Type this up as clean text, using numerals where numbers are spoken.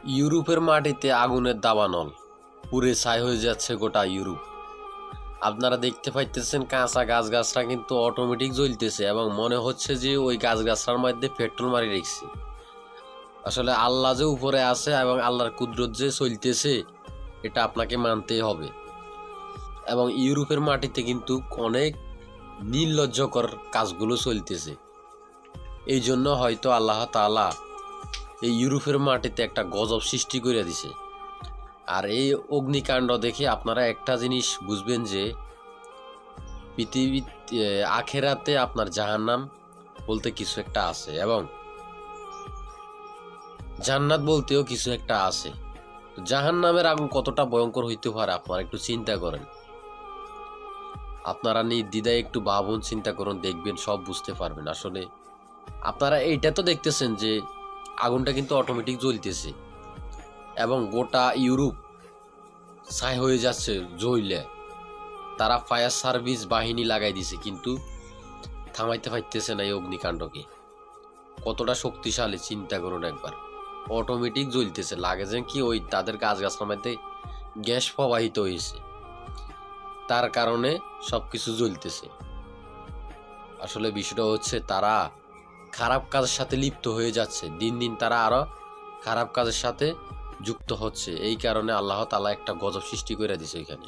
ইউরোপের মাটিতে আগুনের দাবানল, পুড়ে ছাই হয়ে যাচ্ছে গোটা ইউরোপ। আপনারা দেখতে পাইতেছেন কাঁচা গাছগাছরা কিন্তু অটোমেটিক জ্বলতেছে এবং মনে হচ্ছে যে ওই গাছগাছরার মধ্যে পেট্রোল মারি রেখেছে। আসলে আল্লাহ যে উপরে আছে এবং আল্লাহর কুদরত যে চলতেছে এটা আপনাকে মানতেই হবে। এবং ইউরোপের মাটিতে কিন্তু অনেক নির্লজ্জকর কাজগুলো চলতেছে। এই জন্য হয়তো আল্লাহ তাআলা এই ইউরোপের মাটিতে একটা গজব সৃষ্টি করে দিছে। আর এই অগ্নিকাণ্ড দেখে আপনারা একটা জিনিস বুঝবেন যে পৃথিবীতে আখেরাতে আপনার জাহান্নাম বলতে কিছু একটা আছে এবং জান্নাত বলতেও কিছু একটা আছে। জাহান্নামের আগুন কতটা ভয়ঙ্কর হইতে পারে আপনারা একটু চিন্তা করেন। আপনারা নির্দ্বিধায় একটু ভাবুন, চিন্তা করুন, দেখবেন সব বুঝতে পারবেন। আসলে আপনারা এইটা তো দেখতেছেন যে আগুনটা কিন্তু অটোমেটিক জ্বলতেছে এবং গোটা ইউরোপ ছাই হয়ে যাচ্ছে জ্বলে। তারা ফায়ার সার্ভিস বাহিনী লাগাই দিছে কিন্তু থামাইতে পারতেছে না এই অগ্নিকাণ্ডকে। কতটা শক্তিশালী চিন্তা করুন একবার। অটোমেটিক জ্বলতেছে, লাগে যেন কি ওই তাদের গাছগাছার মধ্যে গ্যাস প্রবাহিত হয়েছে, তার কারণে সবকিছু জ্বলতেছে। আসলে বিষয়টা হচ্ছে তারা খারাপ কাজের সাথে লিপ্ত হয়ে যাচ্ছে, দিন দিন তারা আরো খারাপ কাজের সাথে যুক্ত হচ্ছে। এই কারণে আল্লাহ তাআলা একটা গজব সৃষ্টি করে দিছে এখানে।